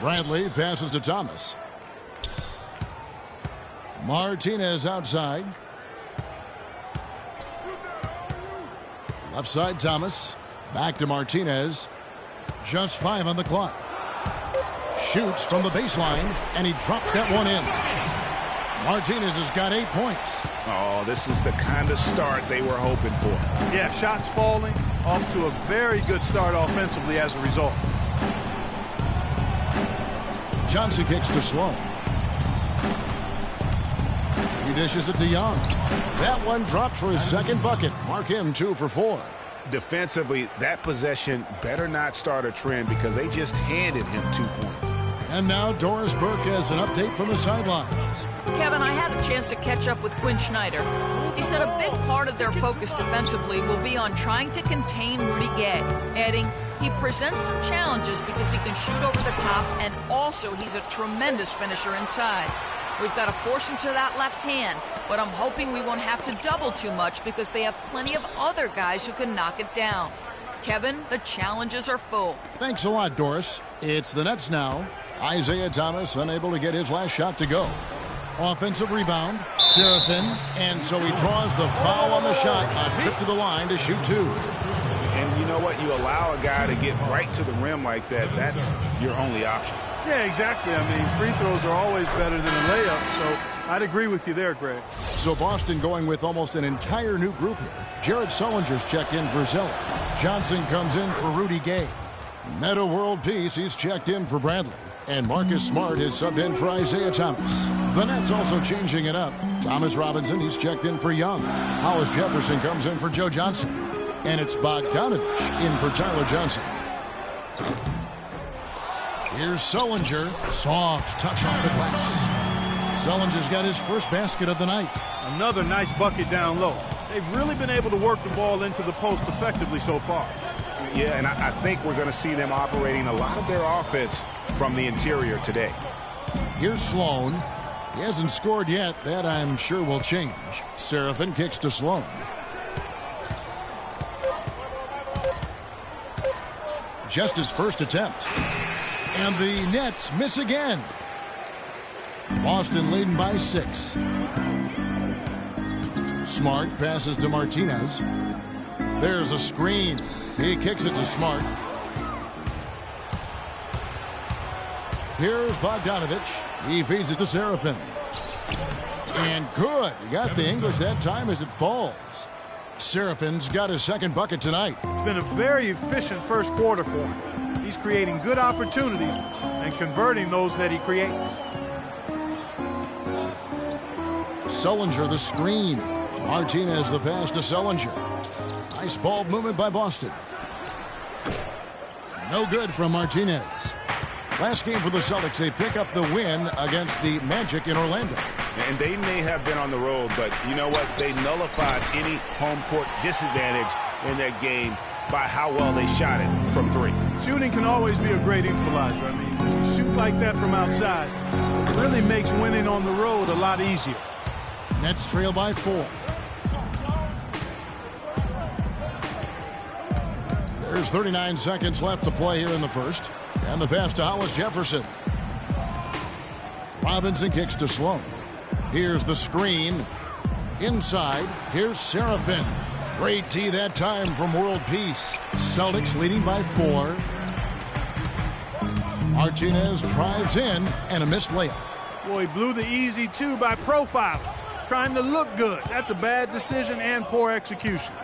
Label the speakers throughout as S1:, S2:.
S1: Bradley passes to Thomas. Martinez outside. Left side Thomas. Back to Martinez. Just 5 on the clock. Shoots from the baseline, and he drops that one in. Martinez has got 8 points.
S2: Oh, this is the kind of start they were hoping for.
S3: Yeah, shots falling. Off to a very good start offensively as a result.
S1: Johnson kicks to Sloan. He dishes it to Young. That one drops for his second bucket. Mark him 2 for 4.
S2: Defensively, that possession better not start a trend because they just handed him 2 points.
S1: And now Doris Burke has an update from the sidelines.
S4: Kevin, I had a chance to catch up with Quinn Snyder. He said a big part of their focus defensively will be on trying to contain Rudy Gay, adding, he presents some challenges because he can shoot over the top, and also he's a tremendous finisher inside. We've got to force him to that left hand, but I'm hoping we won't have to double too much because they have plenty of other guys who can knock it down. Kevin, the challenges are full.
S1: Thanks a lot, Doris. It's the Nets now. Isaiah Thomas unable to get his last shot to go. Offensive rebound, Serafin, and so he draws the foul on the shot. A trip to the line to shoot 2.
S2: And you know what? You allow a guy to get right to the rim like that, that's your only option.
S3: Yeah, exactly. I mean, free throws are always better than a layup, so I'd agree with you there, Greg.
S1: So Boston going with almost an entire new group here. Jared Sullinger's checked in for Zeller. Johnson comes in for Rudy Gay. Meta World Peace, he's checked in for Bradley. And Marcus Smart is subbed in for Isaiah Thomas. The Nets also changing it up. Thomas Robinson, he's checked in for Young. Hollis Jefferson comes in for Joe Johnson. And it's Bogdanovich in for Tyler Johnson. Here's Sullinger. Soft touch off the glass. Sullinger's got his first basket of the night.
S3: Another nice bucket down low. They've really been able to work the ball into the post effectively so far.
S2: Yeah, and I think we're going to see them operating a lot of their offense from the interior today.
S1: Here's Sloan. He hasn't scored yet. That I'm sure will change. Serafin kicks to Sloan. Just his first attempt. And the Nets miss again. Boston leading by 6. Smart passes to Martinez. There's a screen. He kicks it to Smart. Here's Bogdanovich. He feeds it to Serafin. And good. He got the English that time as it falls. Serafin's got his second bucket tonight.
S3: It's been a very efficient first quarter for him. He's creating good opportunities and converting those that he creates.
S1: Sullinger the screen. Martinez the pass to Sullinger. Nice ball movement by Boston. No good from Martinez. Last game for the Celtics, they pick up the win against the Magic in Orlando.
S2: And they may have been on the road, but you know what? They nullified any home court disadvantage in that game by how well they shot it from 3.
S3: Shooting can always be a great equalizer. I mean, when you shoot like that from outside, it really makes winning on the road a lot easier.
S1: Nets trail by 4. There's 39 seconds left to play here in the first. And the pass to Hollis Jefferson. Robinson kicks to Sloan. Here's the screen. Inside, here's Serafin. Great tee that time from World Peace. Celtics leading by 4. Martinez drives in and a missed layup.
S3: Boy, he blew the easy 2 by profile. Trying to look good. That's a bad decision and poor execution.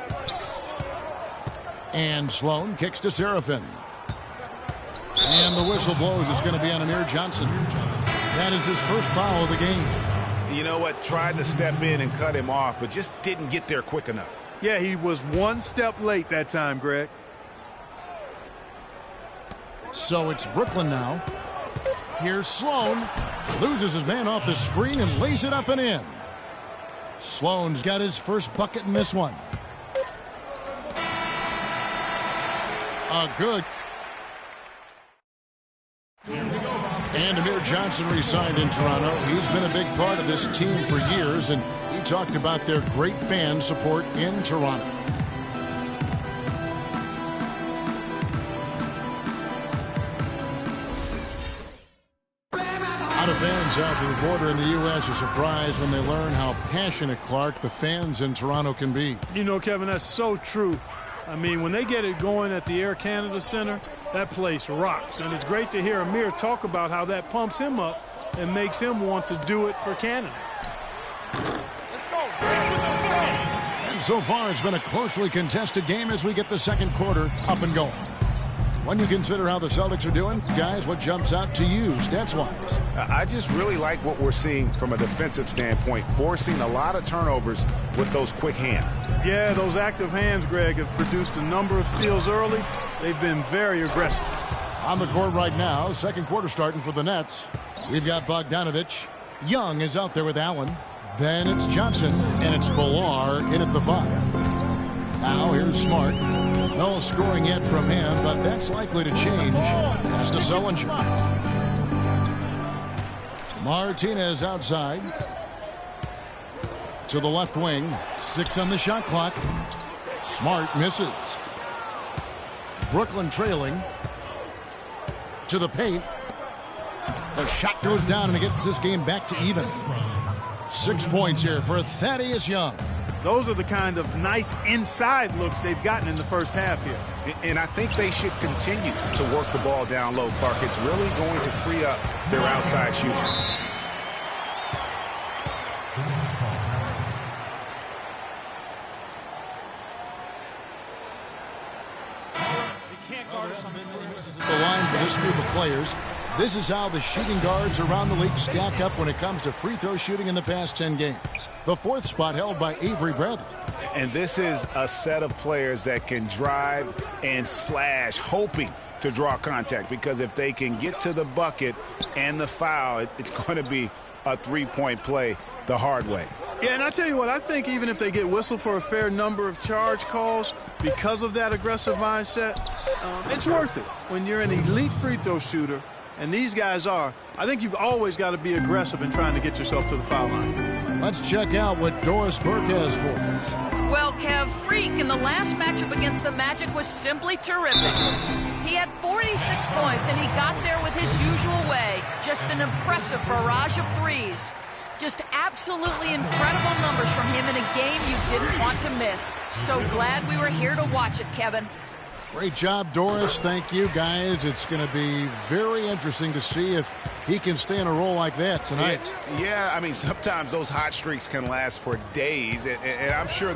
S1: And Sloan kicks to Serafin. And the whistle blows. It's going to be on Amir Johnson. That is his first foul of the game.
S2: You know what? Tried to step in and cut him off, but just didn't get there quick enough.
S3: Yeah, he was one step late that time, Greg.
S1: So it's Brooklyn now. Here's Sloan. Loses his man off the screen and lays it up and in. Sloan's got his first bucket in this one. A good. And Amir Johnson re-signed in Toronto. He's been a big part of this team for years, and he talked about their great fan support in Toronto. lot of fans south of the border in the U.S. are surprised when they learn how passionate, Clark, the fans in Toronto can be.
S3: You know, Kevin, that's so true. I mean, when they get it going at the Air Canada Center, that place rocks. And it's great to hear Amir talk about how that pumps him up and makes him want to do it for Canada.
S2: Let's go.
S1: And so far, it's been a closely contested game as we get the second quarter up and going. When you consider how the Celtics are doing, guys, what jumps out to you stats-wise?
S2: I just really like what we're seeing from a defensive standpoint, forcing a lot of turnovers with those quick hands.
S3: Yeah, those active hands, Greg, have produced a number of steals early. They've been very aggressive.
S1: On the court right now, second quarter starting for the Nets. We've got Bogdanovich. Young is out there with Allen. Then it's Johnson, and it's Villar in at the 5. Now here's Smart. No scoring yet from him, but that's likely to change. Pass to Sullinger. Martinez outside. To the left wing. 6 on the shot clock. Smart misses. Brooklyn trailing. To the paint. The shot goes down, and it gets this game back to even. 6 points here for Thaddeus Young.
S3: Those are the kind of nice inside looks they've gotten in the first half here.
S2: And I think they should continue to work the ball down low, Clark. It's really going to free up their outside shooters.
S1: The line for this group of players. This is how the shooting guards around the league stack up when it comes to free throw shooting in the past 10 games. The 4th spot held by Avery Bradley.
S2: And this is a set of players that can drive and slash, hoping to draw contact, because if they can get to the bucket and the foul, it's going to be a three-point play the hard way.
S3: Yeah, and I tell you what, I think even if they get whistled for a fair number of charge calls because of that aggressive mindset, it's worth it. When you're an elite free throw shooter, and these guys are, I think you've always got to be aggressive in trying to get yourself to the foul line.
S1: Let's check out what Doris Burke has for us.
S4: Well, Kev, Freak in the last matchup against the Magic was simply terrific. He had 46 points, and he got there with his usual way. Just an impressive barrage of threes. Just absolutely incredible numbers from him in a game you didn't want to miss. So glad we were here to watch it, Kevin.
S1: Great job, Doris. Thank you, guys. It's going to be very interesting to see if he can stay in a role like that tonight.
S2: Yeah, I mean, sometimes those hot streaks can last for days, and I'm sure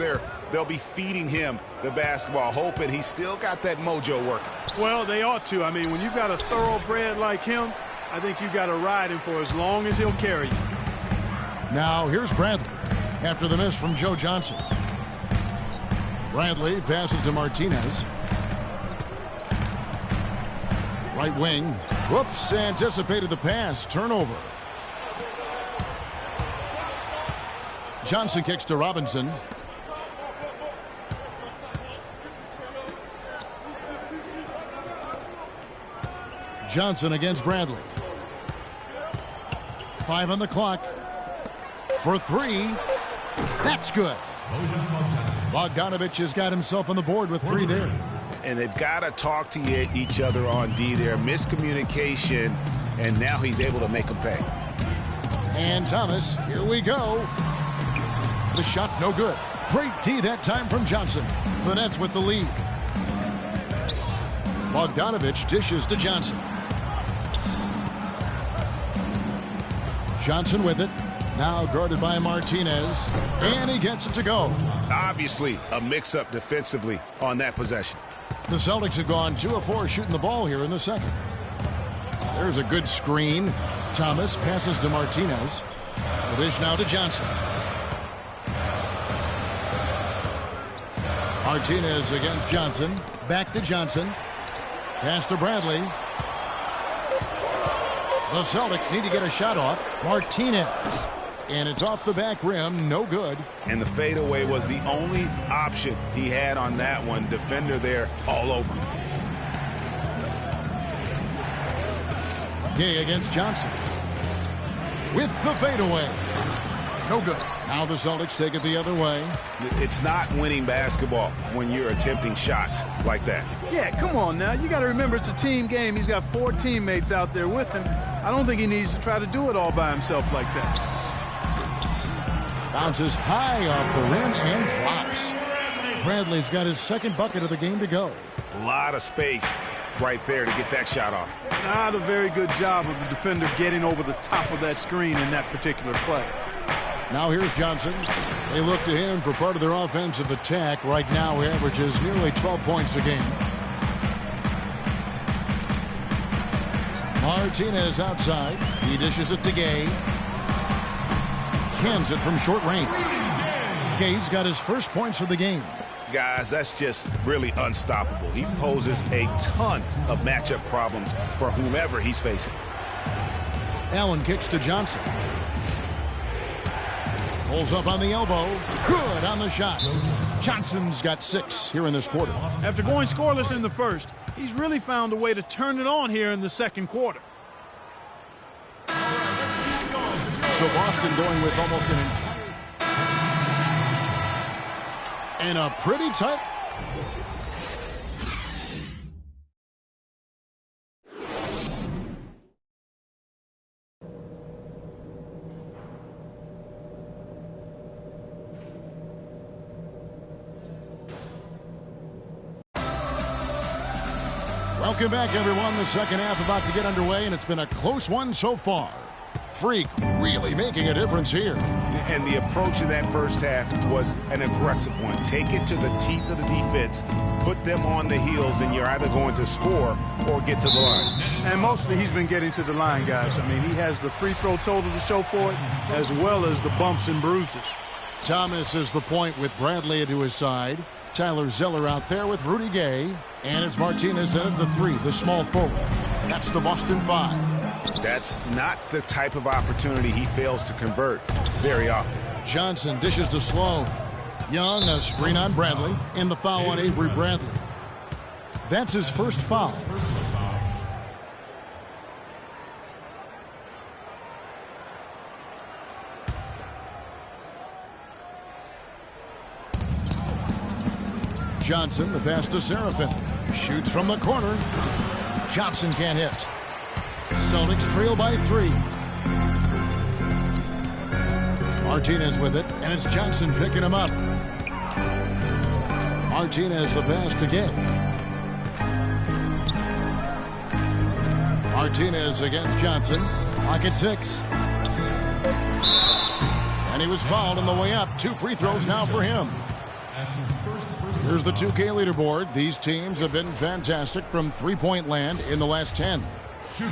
S2: they'll be feeding him the basketball, hoping he's still got that mojo working.
S3: Well, they ought to. I mean, when you've got a thoroughbred like him, I think you've got to ride him for as long as he'll carry you.
S1: Now, here's Bradley after the miss from Joe Johnson. Bradley passes to Martinez. Right wing. Whoops, anticipated the pass. Turnover. Johnson kicks to Robinson. Johnson against Bradley. 5 on the clock. For 3. That's good. Bogdanovich has got himself on the board with 3 there.
S2: And they've got to talk to each other on D there. Miscommunication, and now he's able to make them pay.
S1: And Thomas, here we go. The shot no good. Great D that time from Johnson. The Nets with the lead. Bogdanovich dishes to Johnson. Johnson with it. Now guarded by Martinez. And he gets it to go.
S2: Obviously a mix-up defensively on that possession.
S1: The Celtics have gone 2 of 4 shooting the ball here in the second. There's a good screen. Thomas passes to Martinez. The dish now to Johnson. Martinez against Johnson. Back to Johnson. Pass to Bradley. The Celtics need to get a shot off. Martinez. And it's off the back rim. No good.
S2: And the fadeaway was the only option he had on that one. Defender there all over him.
S1: Gay against Johnson. With the fadeaway. No good. Now the Celtics take it the other way.
S2: It's not winning basketball when you're attempting shots like that.
S3: Yeah, come on now. You got to remember it's a team game. He's got 4 teammates out there with him. I don't think he needs to try to do it all by himself like that.
S1: Bounces high off the rim and drops. Bradley's got his second bucket of the game to go.
S2: A lot of space right there to get that shot off.
S3: Not a very good job of the defender getting over the top of that screen in that particular play.
S1: Now here's Johnson. They look to him for part of their offensive attack. Right now he averages nearly 12 points a game. Martinez outside. He dishes it to Gay. Cans it from short range. Gay's got his first points of the game.
S2: Guys, that's just really unstoppable. He poses a ton of matchup problems for whomever he's facing.
S1: Allen kicks to Johnson. Pulls up on the elbow. Good on the shot. Johnson's got 6 here in this quarter.
S3: After going scoreless in the first, he's really found a way to turn it on here in the second quarter.
S1: So Boston going with almost an entire... And a pretty tight... Welcome back, everyone. The second half about to get underway, and it's been a close one so far. Freak really making a difference here.
S2: And the approach in that first half was an aggressive one. Take it to the teeth of the defense, put them on the heels, and you're either going to score or get to the line.
S3: And mostly he's been getting to the line, guys. I mean, he has the free throw total to show for it, as well as the bumps and bruises.
S1: Thomas is the point with Bradley to his side. Tyler Zeller out there with Rudy Gay. And it's Martinez at the 3, the small forward. That's the Boston 5.
S2: That's not the type of opportunity he fails to convert very often.
S1: Johnson dishes to Sloan. Young, a screen on Bradley, and the foul on Avery Bradley. That's his first foul. Johnson, the pass to Seraphin. Shoots from the corner. Johnson can't hit. Celtics trail by 3. Martinez with it, and it's Johnson picking him up. Martinez the pass to Gay. Martinez against Johnson. Clock at 6. And he was fouled on the way up. 2 free throws now for him. Here's the 2K leaderboard. These teams have been fantastic from three-point land in the last 10.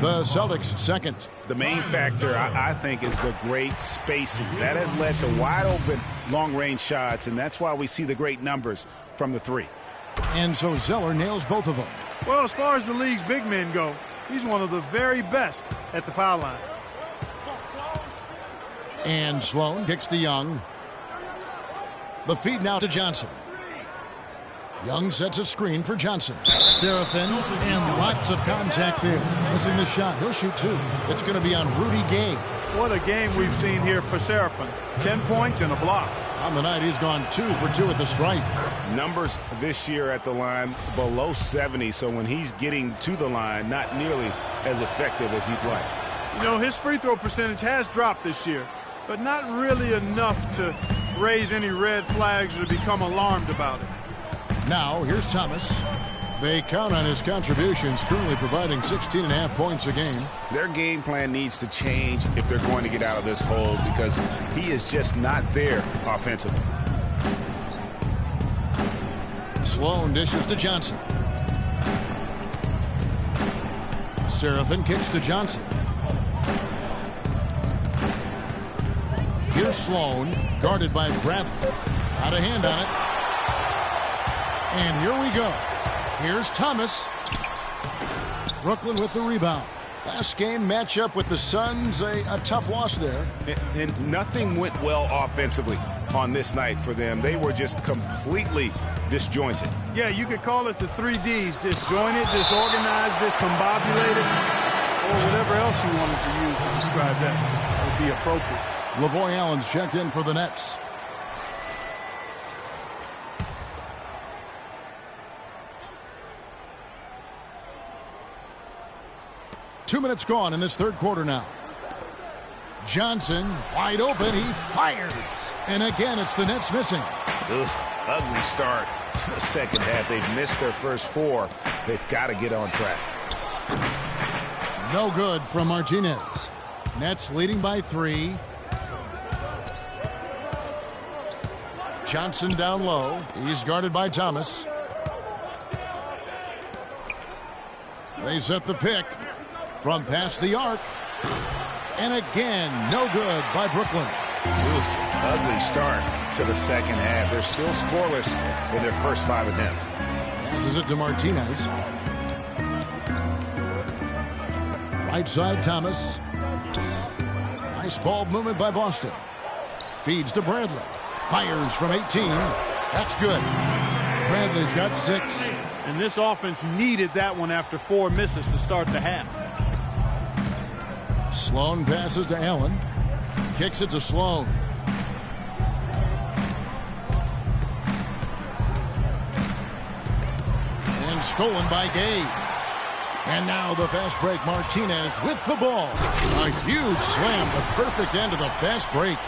S1: The Celtics second.
S2: The main factor, I think, is the great spacing. That has led to wide-open, long-range shots, and that's why we see the great numbers from the 3.
S1: And so Zeller nails both of them.
S3: Well, as far as the league's big men go, he's one of the very best at the foul line.
S1: And Sloan kicks to Young. The feed now to Johnson. Young sets a screen for Johnson. Seraphin, and lots of contact there. Missing the shot. He'll shoot 2. It's going to be on Rudy Gay.
S3: What a game we've seen here for Seraphin. 10 points and a block.
S1: On the night, he's gone 2 for 2 at the stripe.
S2: Numbers this year at the line below 70, so when he's getting to the line, not nearly as effective as he'd like.
S3: You know, his free throw percentage has dropped this year, but not really enough to raise any red flags or become alarmed about it.
S1: Now, here's Thomas. They count on his contributions, currently providing 16.5 points a game.
S2: Their game plan needs to change if they're going to get out of this hole because he is just not there offensively.
S1: Sloan dishes to Johnson. Seraphin kicks to Johnson. Here's Sloan, guarded by Bradley. Out of hand on it. And here we go. Here's Thomas. Brooklyn with the rebound. Last game matchup with the Suns, a tough loss there.
S2: And nothing went well offensively on this night for them. They were just completely disjointed.
S3: Yeah, you could call it the 3 Ds. Disjointed, disorganized, discombobulated, or whatever else you wanted to use to describe that would be appropriate.
S1: Lavoy Allen's checked in for the Nets. Two minutes gone in this third quarter now. Johnson wide open. He fires. And again, it's the Nets missing.
S2: Ugly start to the second half. They've missed their first four. They've got to get on track.
S1: No good from Martinez. Nets leading by 3. Johnson down low. He's guarded by Thomas. They set the pick from past the arc. And again, no good by Brooklyn.
S2: Ugly start to the second half. They're still scoreless in their first 5 attempts.
S1: Passes it to Martinez. Right side, Thomas. Nice ball movement by Boston. Feeds to Bradley. Fires from 18. That's good. Bradley's got 6.
S3: And this offense needed that one after 4 misses to start the half.
S1: Sloan passes to Allen. Kicks it to Sloan. And stolen by Gabe. And now the fast break. Martinez with the ball. A huge slam. The perfect end of the fast break.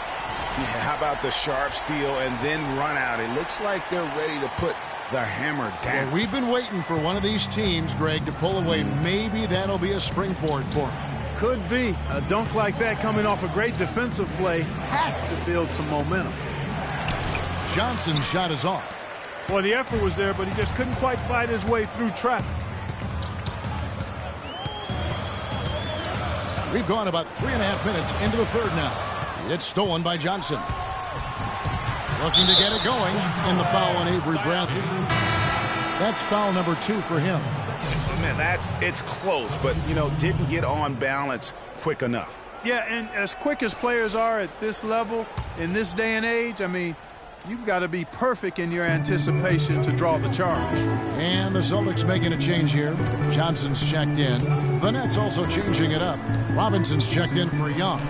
S2: Yeah, how about the sharp steal and then run out? It looks like they're ready to put the hammer down.
S1: Well, we've been waiting for one of these teams, Greg, to pull away. Maybe that'll be a springboard for them.
S3: Could be. A dunk like that coming off a great defensive play has to build some momentum.
S1: Johnson's shot is off.
S3: Well, the effort was there, but he just couldn't quite fight his way through traffic.
S1: We've gone about 3.5 minutes into the third now. It's stolen by Johnson. Looking to get it going, and the foul on Avery Bradley. That's foul number 2 for him.
S2: Man, it's close, but, didn't get on balance quick enough.
S3: Yeah, and as quick as players are at this level, in this day and age, I mean, you've got to be perfect in your anticipation to draw the charge.
S1: And the Celtics making a change here. Johnson's checked in. The Nets also changing it up. Robinson's checked in for Young.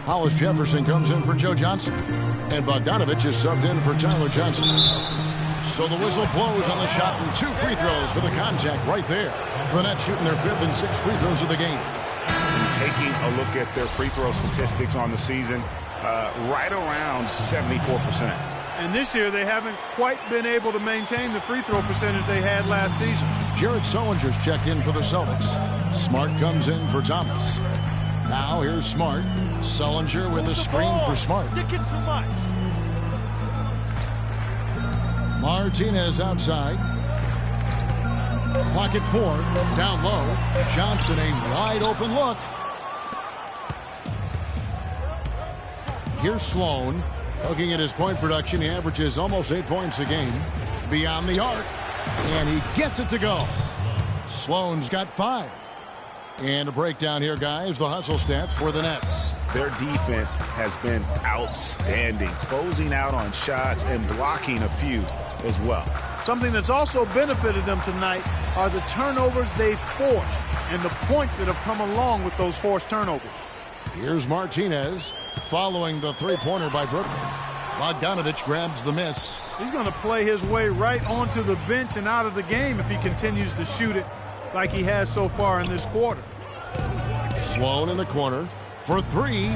S1: Hollis Jefferson comes in for Joe Johnson. And Bogdanovich is subbed in for Tyler Johnson. So the whistle blows on the shot and 2 free throws for the contact right there. The Nets shooting their 5th and 6th free throws of the game.
S2: Taking a look at their free throw statistics on the season, right around 74%.
S3: And this year they haven't quite been able to maintain the free throw percentage they had last season.
S1: Jared Sullinger's checked in for the Celtics. Smart comes in for Thomas. Now here's Smart. Sullinger with a screen for Smart.
S3: Sticking too much.
S1: Martinez outside. Clock at 4. Down low. Johnson, a wide open look. Here's Sloan. Looking at his point production, he averages almost 8 points a game. Beyond the arc. And he gets it to go. Sloan's got 5. And a breakdown here, guys. The hustle stats for the Nets.
S2: Their defense has been outstanding, closing out on shots and blocking a few as well.
S3: Something that's also benefited them tonight are the turnovers they've forced and the points that have come along with those forced turnovers.
S1: Here's Martinez following the three-pointer by Brooklyn. Bogdanovich grabs the miss.
S3: He's going to play his way right onto the bench and out of the game if he continues to shoot it like he has so far in this quarter.
S1: Sloan in the corner for 3.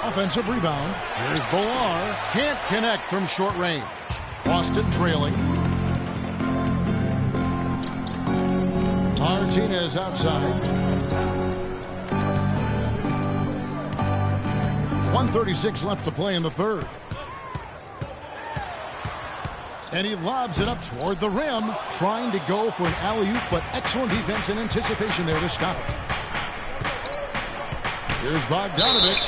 S1: Offensive rebound. Here's Bolar. Can't connect from short range. Boston trailing. Martinez outside. 1:36 left to play in the third. And he lobs it up toward the rim, trying to go for an alley-oop, but excellent defense and anticipation there to stop it. Here's Bogdanovich.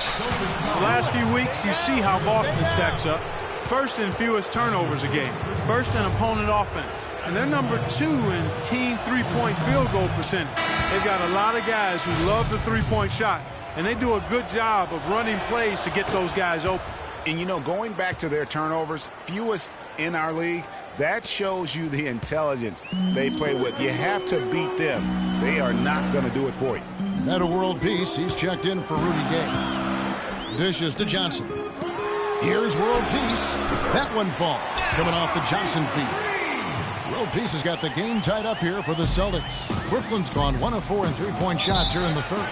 S3: The last few weeks, you see how Boston stacks up. First in fewest turnovers a game. First in opponent offense. And they're number 2 in team three-point field goal percentage. They've got a lot of guys who love the three-point shot, and they do a good job of running plays to get those guys open.
S2: And, going back to their turnovers, fewest in our league, that shows you the intelligence they play with. You have to beat them. They are not going to do it for you.
S1: Meta World Peace, he's checked in for Rudy Gay. Dishes to Johnson. Here's World Peace. That one falls. Coming off the Johnson feed. World Peace has got the game tied up here for the Celtics. Brooklyn's gone 1 of 4 in three-point shots here in the third.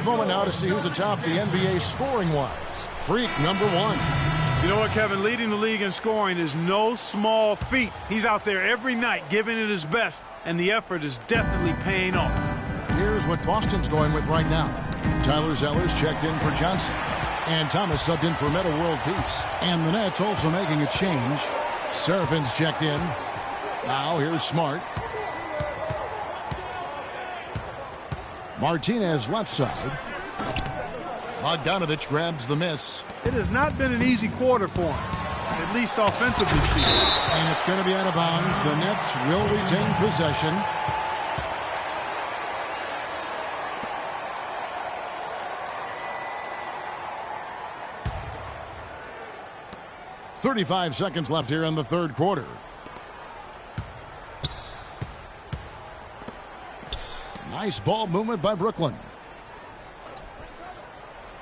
S1: Moment now to see who's atop the NBA scoring-wise. Freak number 1.
S3: You know what, Kevin? Leading the league in scoring is no small feat. He's out there every night giving it his best, and the effort is definitely paying off.
S1: Here's what Boston's going with right now. Tyler Zeller's checked in for Johnson. And Thomas subbed in for Meta World Peace. And the Nets also making a change. Serafin's checked in. Now here's Smart. Martinez left side. Bogdanovich grabs the miss.
S3: It has not been an easy quarter for him, at least offensively speaking.
S1: And it's going to be out of bounds. The Nets will retain possession. .35 seconds left here in the third quarter. Nice ball movement by Brooklyn.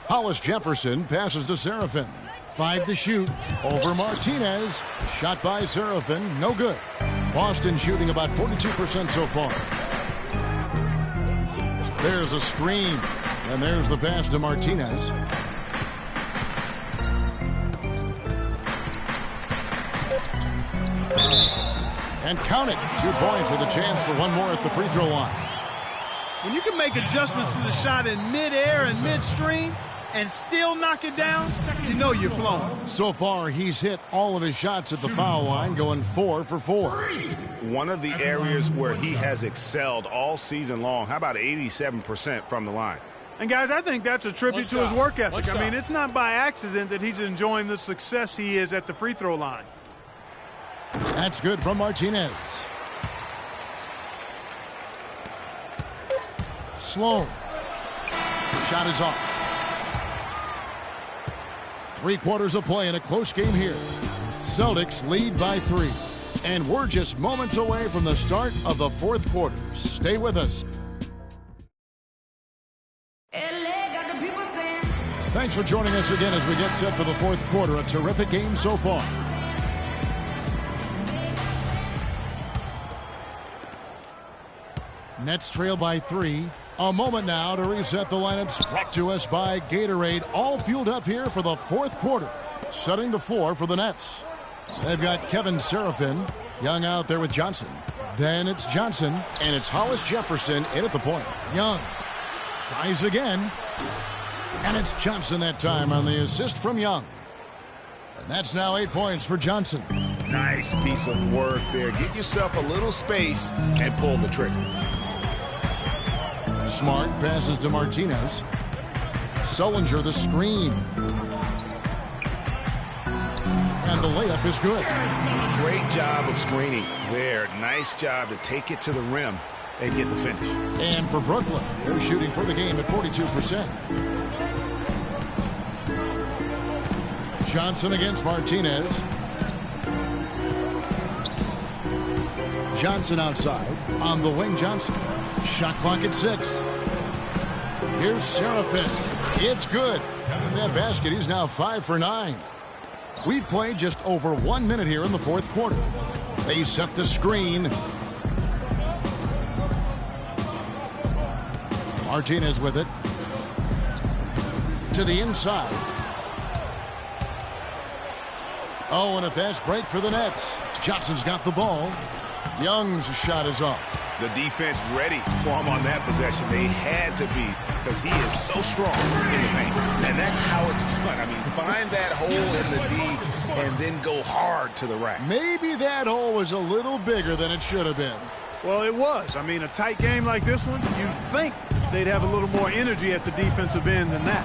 S1: Hollis Jefferson passes to Serafin. 5 to shoot. Over Martinez. Shot by Serafin. No good. Boston shooting about 42% so far. There's a screen. And there's the pass to Martinez. And count it. 2 points with a chance for one more at the free throw line.
S3: When you can make adjustments to the shot in midair and midstream and still knock it down, you know you're flowing.
S1: So far, he's hit all of his shots at the foul line, going 4 for 4.
S2: One of the areas where he has excelled all season long. How about 87% from the line?
S3: And, guys, I think that's a tribute to his work ethic. I mean, it's not by accident that he's enjoying the success he is at the free throw line.
S1: That's good from Martinez. Slow. The shot is off. 3 quarters of play in a close game here. Celtics lead by 3. And we're just moments away from the start of the fourth quarter. Stay with us. Thanks for joining us again as we get set for the fourth quarter. A terrific game so far. Nets trail by 3. A moment now to reset the lineups, brought to us by Gatorade. All fueled up here for the fourth quarter. Setting the floor for the Nets. They've got Kevin Serafin, Young out there with Johnson. Then it's Johnson, and it's Hollis Jefferson in at the point. Young tries again. And it's Johnson that time on the assist from Young. And that's now 8 points for Johnson.
S2: Nice piece of work there. Get yourself a little space and pull the trigger.
S1: Smart passes to Martinez. Sullinger the screen. And the layup is good.
S2: Great job of screening there. Nice job to take it to the rim and get the finish.
S1: And for Brooklyn, they're shooting for the game at 42%. Johnson against Martinez. Johnson outside. On the wing, Johnson. Shot clock at 6. Here's Serafin. It's good. In that basket, he's now 5 for 9. We've played just over 1 minute here in the fourth quarter. They set the screen. Martinez with it. To the inside. Oh, and a fast break for the Nets. Johnson's got the ball. Young's shot is off.
S2: The defense ready for him on that possession. They had to be, because he is so strong in the paint. And that's how it's done. I mean, find that hole in the D and then go hard to the rack.
S1: Maybe that hole was a little bigger than it should have been.
S3: Well, it was. I mean, a tight game like this one, you'd think they'd have a little more energy at the defensive end than that.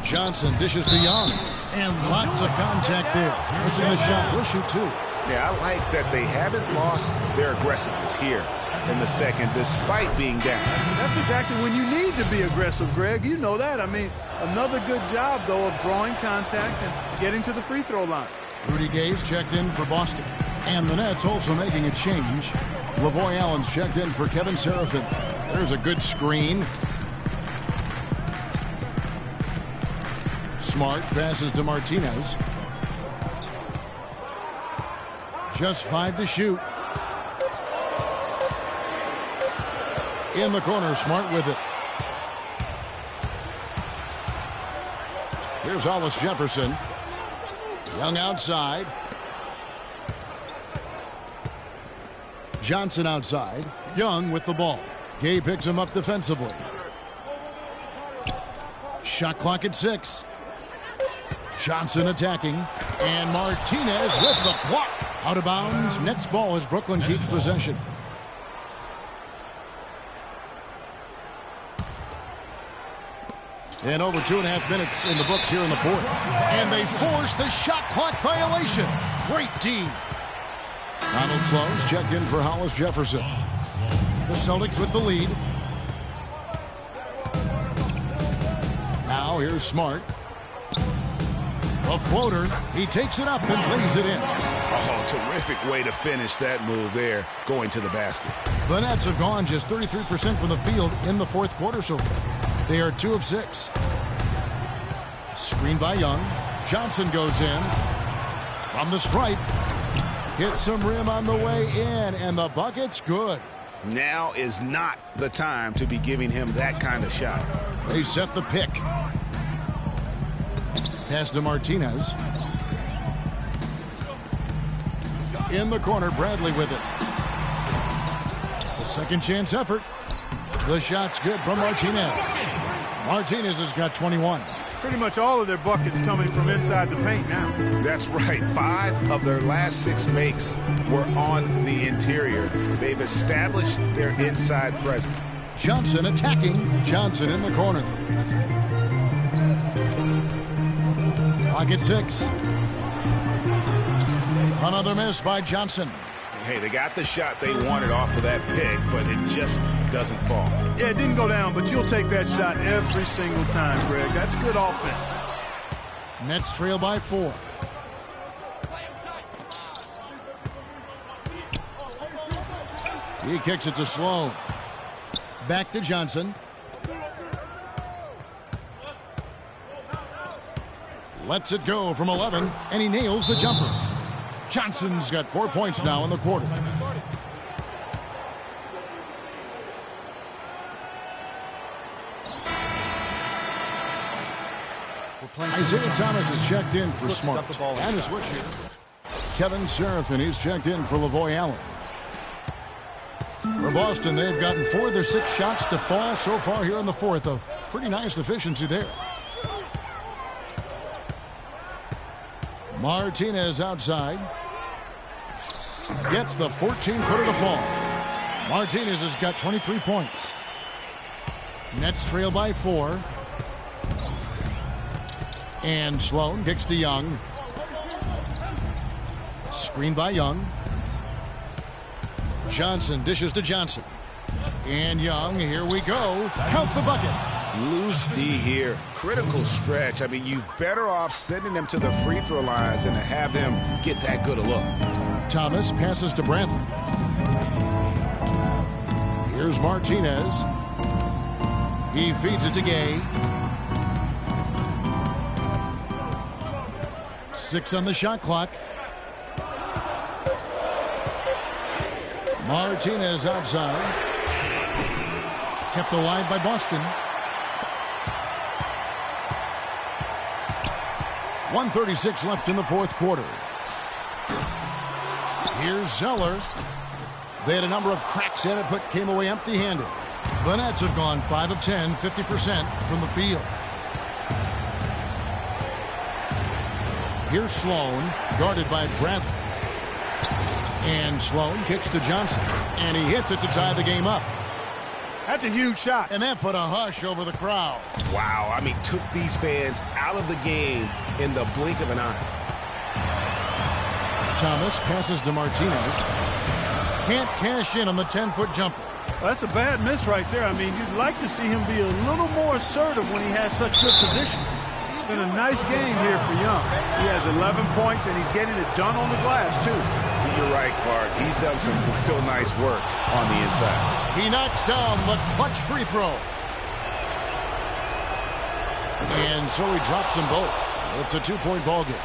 S1: Johnson dishes to Young. And lots of contact there. Missing the shot. He'll shoot 2.
S2: Yeah, I like that they haven't lost their aggressiveness here in the second, despite being down.
S3: That's exactly when you need to be aggressive, Greg. You know that. I mean, another good job, though, of drawing contact and getting to the free throw line.
S1: Rudy Gay's checked in for Boston. And the Nets also making a change. Lavoy Allen's checked in for Kevin Serafin. There's a good screen. Smart passes to Martinez. Just 5 to shoot. In the corner, Smart with it. Here's Hollis Jefferson. Young outside. Johnson outside. Young with the ball. Gay picks him up defensively. Shot clock at 6. Johnson attacking. And Martinez with the block. Out of bounds. Nets ball as Brooklyn keeps possession. And over 2.5 minutes in the books here in the fourth. And they force the shot clock violation. Great team. Donald Sloan's checked in for Hollis Jefferson. The Celtics with the lead. Now here's Smart. A floater. He takes it up and lays it in.
S2: Oh, terrific way to finish that move there, going to the basket.
S1: The Nets have gone just 33% from the field in the fourth quarter so far. They are 2 of 6. Screen by Young. Johnson goes in. From the stripe. Hits some rim on the way in, and the bucket's good.
S2: Now is not the time to be giving him that kind of shot.
S1: They set the pick. Pass to Martinez. In the corner, Bradley with it. The second chance effort. The shot's good from Martinez. Martinez has got 21.
S3: Pretty much all of their buckets coming from inside the paint now.
S2: That's right. 5 of their last 6 makes were on the interior. They've established their inside presence.
S1: Johnson attacking. Johnson in the corner. Clock at 6. Another miss by Johnson.
S2: Hey, they got the shot they wanted off of that pick, but it just doesn't fall.
S3: Yeah, it didn't go down, but you'll take that shot every single time, Greg. That's good offense.
S1: Nets trail by 4. He kicks it to Sloan. Back to Johnson. Lets it go from 11, and he nails the jumper. Johnson's got 4 points now in the quarter. Isaiah Thomas is checked in for Smart. And a switch here. Kevin Serafin, he's checked in for Lavoy Allen. For Boston, they've gotten 4 of their 6 shots to fall so far here in the fourth. A pretty nice efficiency there. Martinez outside. Gets the 14-footer to fall. Martinez has got 23 points. Nets trail by 4. And Sloan kicks to Young. Screen by Young. Johnson dishes to Johnson. And Young, here we go. Counts the bucket.
S2: Loose D here. Critical stretch. I mean, you're better off sending them to the free throw lines than to have them get that good a look.
S1: Thomas passes to Bradley. Here's Martinez. He feeds it to Gay. 6 on the shot clock. Martinez outside. Kept alive by Boston. 1:36 left in the fourth quarter. Here's Zeller. They had a number of cracks at it, but came away empty-handed. The Nets have gone 5 of 10, 50% from the field. Here's Sloan, guarded by Bradley. And Sloan kicks to Johnson. And he hits it to tie the game up.
S3: That's a huge shot.
S1: And that put a hush over the crowd.
S2: Wow, I mean, took these fans out of the game in the blink of an eye.
S1: Thomas passes to Martinez. Can't cash in on the 10-foot jumper.
S3: Well, that's a bad miss right there. I mean, you'd like to see him be a little more assertive when he has such good position. It's been a nice game here for Young. He has 11 points, and he's getting it done on the glass, too.
S2: You're right, Clark. He's done some real nice work on the inside.
S1: He knocks down the clutch free throw. And so he drops them both. It's a 2-point ball game.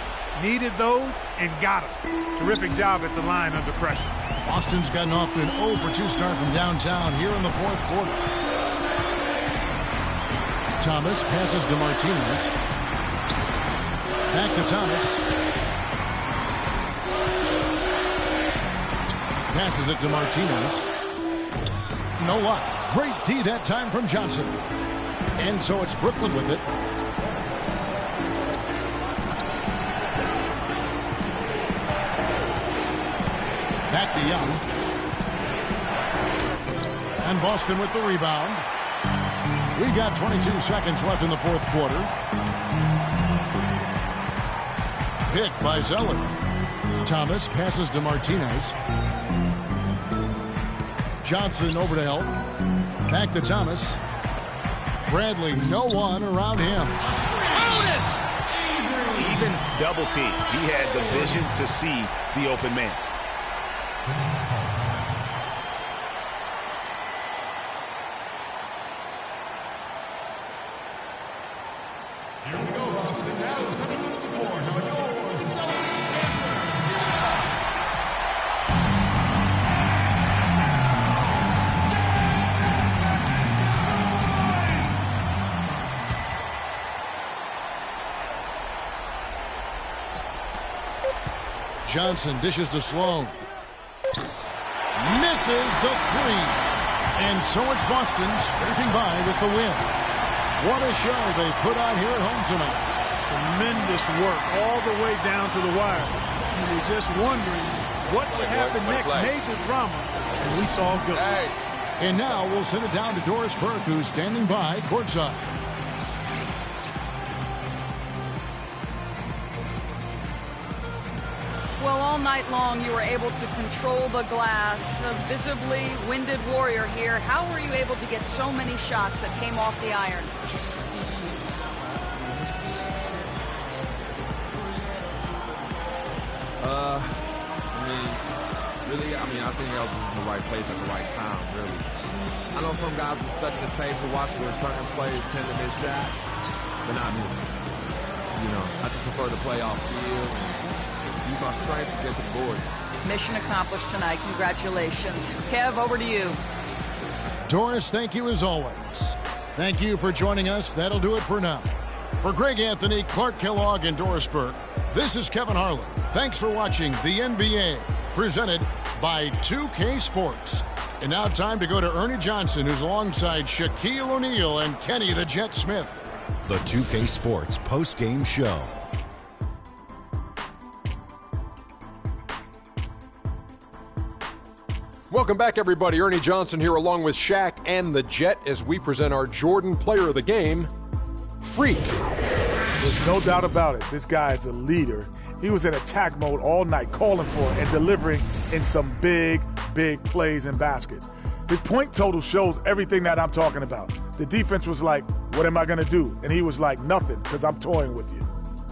S5: Needed those and got them. Terrific job at the line under pressure.
S1: Boston's gotten off to an 0 for 2 start from downtown here in the fourth quarter. Thomas passes to Martinez. Back to Thomas. Passes it to Martinez. No luck. Great D that time from Johnson. And so it's Brooklyn with it. Back to Young. And Boston with the rebound. We've got 22 seconds left in the fourth quarter. Pick by Zeller. Thomas passes to Martinez. Johnson over to help. Back to Thomas. Bradley, no one around him.
S2: Count it! Even double team. He had the vision to see the open man.
S6: Here we go, Boston. Now coming to the court on your Celtics answer.
S1: Johnson dishes to Sloan. Misses the three. And so it's Boston scraping by with the win. What a show they put on here at home tonight.
S3: Tremendous work all the way down to the wire. You were just wondering what would happen next. Major drama, and we saw good.
S1: And now we'll send it down to Doris Burke, who's standing by courtside.
S4: Well, all night long you were able to control the glass. A visibly winded Warrior here. How were you able to get so many shots that came off the iron?
S7: I think I was just in the right place at the right time, really. I know some guys were studying the tape to watch where certain players tend to miss shots, but not me. I just prefer to play off field and use my strength to get to the boards.
S4: Mission accomplished tonight. Congratulations. Kev, over to you.
S1: Doris, thank you as always. Thank you for joining us. That'll do it for now. For Greg Anthony, Clark Kellogg, and Doris Burke, this is Kevin Harlan. Thanks for watching the NBA, presented by 2K Sports. And now time to go to Ernie Johnson, who's alongside Shaquille O'Neal and Kenny the Jet Smith.
S8: The 2K Sports post-game show.
S9: Welcome back, everybody. Ernie Johnson here along with Shaq and the Jet as we present our Jordan Player of the Game, Freak.
S5: There's no doubt about it. This guy is a leader. He was in attack mode all night, calling for it and delivering in some big, big plays and baskets. His point total shows everything that I'm talking about. The defense was like, what am I going to do? And he was like, nothing, because I'm toying with you.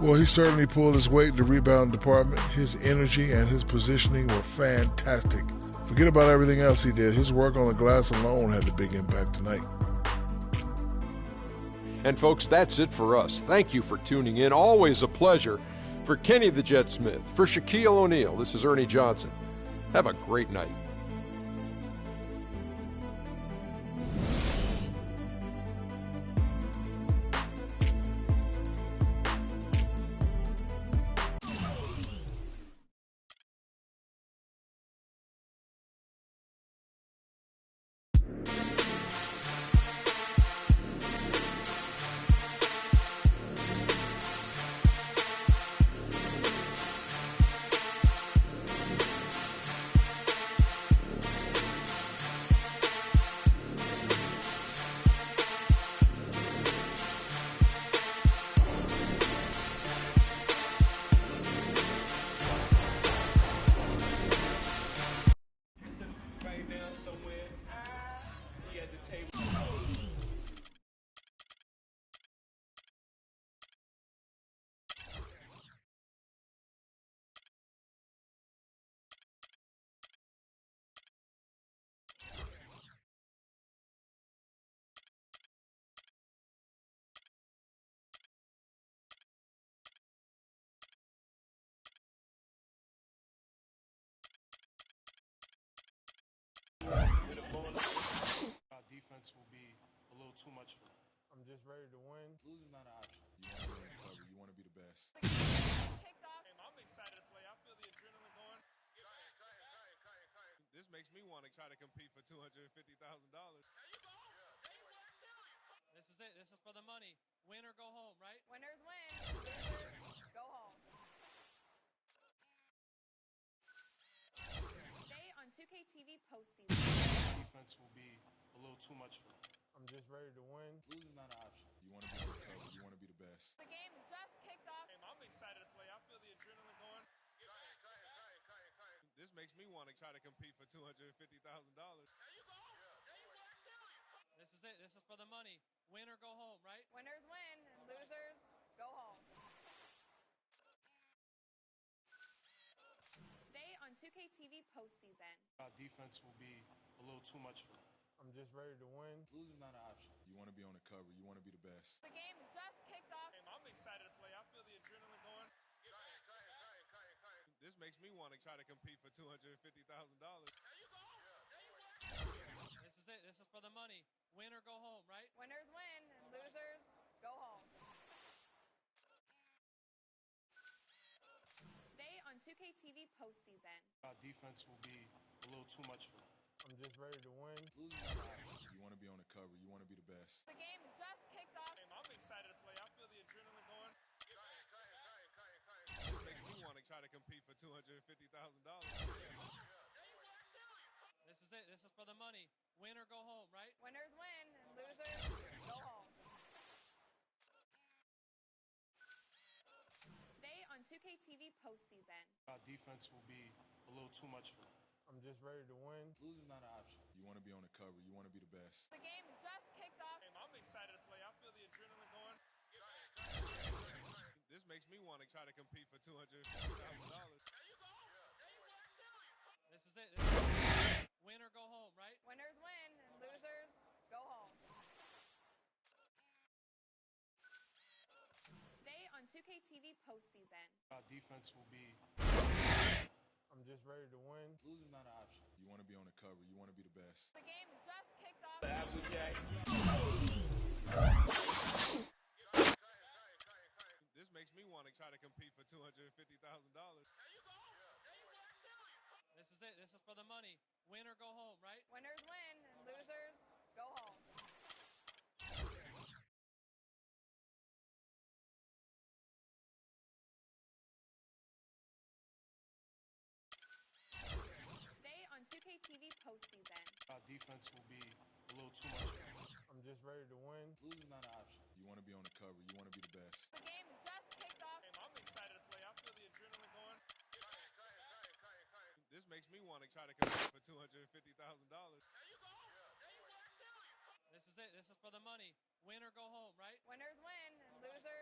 S10: Well, he certainly pulled his weight in the rebound department. His energy and his positioning were fantastic. Forget about everything else he did. His work on the glass alone had a big impact tonight.
S9: And folks, that's it for us. Thank you for tuning in. Always a pleasure. For Kenny the Jet Smith, for Shaquille O'Neal, this is Ernie Johnson. Have a great night.
S11: little too much for me.
S5: I'm just ready to win.
S11: Losing's not an option.
S10: You want to be on cover. You want to be the best.
S11: Kicked off. I'm excited to play. I feel the adrenaline going.
S7: This makes me want to try to compete for $250,000.
S12: This is it. This is for the money. Win or go home, right?
S13: Winners win. Losers go home. Today on 2K TV postseason.
S11: Defense will be a little too much for me.
S5: I'm just ready to win.
S11: Losing's not an option.
S10: You want to be on cover. You want to be the best.
S13: The game just kicked off.
S11: I'm excited to play. I feel the adrenaline going.
S7: This makes me want to try to compete for $250,000.
S12: This is it. This is for the money. Win or go home, right?
S13: Winners win and losers go home. Today on 2K TV postseason.
S11: Our defense will be a little too much for me.
S5: I'm just ready to win.
S11: Losing's not an option.
S10: You want to be on the cover. You want to be the best.
S13: The game just kicked off.
S11: I'm excited to play. I feel the adrenaline going.
S7: This makes me want to try to compete for $250,000.
S12: This is it. This is for the money. Win or go home, right?
S13: Winners win and losers go home. Today on 2K TV postseason.
S11: Our defense will be a little too much for me.
S5: I'm just ready to win.
S11: Losing's not an option.
S10: You want to be on the cover. You want to be the best.
S13: The game just kicked off.
S11: I'm excited to play. I feel the adrenaline going.
S7: This makes me want to try to compete for $250,000.
S12: This is it. This is for the money. Win or go home, right?
S13: Winners win and losers go home. Today on 2K TV postseason.
S11: Our defense will be a little too much for me.
S5: I'm just ready to win.
S11: Losing's not an option.
S10: You want to be on the cover. You want to be the best.
S13: The game just kicked off.
S11: I'm excited to play. I feel the adrenaline going.
S7: This makes me want to try to compete for $250,000.
S12: This is it. This is win or go home, right?
S13: Winners win and losers go home. Today on 2K TV postseason.
S11: Our defense will be.
S5: I'm just ready to win.
S11: Losing's not an option.
S10: You want to be on the cover. You want to be the best.
S13: The game just kicked off.
S7: This makes me want to try to compete for $250,000.
S12: This is it. This is for the money. Win or go home, right?
S13: Winners win and losers go home. Today on 2K TV postseason.
S11: Our defense will be a little too much for me.
S5: I'm just ready to win.
S11: Losing's not an option.
S10: You want to be on the cover. You want to be the best.
S13: The game just kicked off.
S11: I'm excited to play. I feel the adrenaline going.
S7: This makes me want to try to compete for $250,000.
S12: This is it. This is for the money. Win or go home, right?
S13: Winners win and losers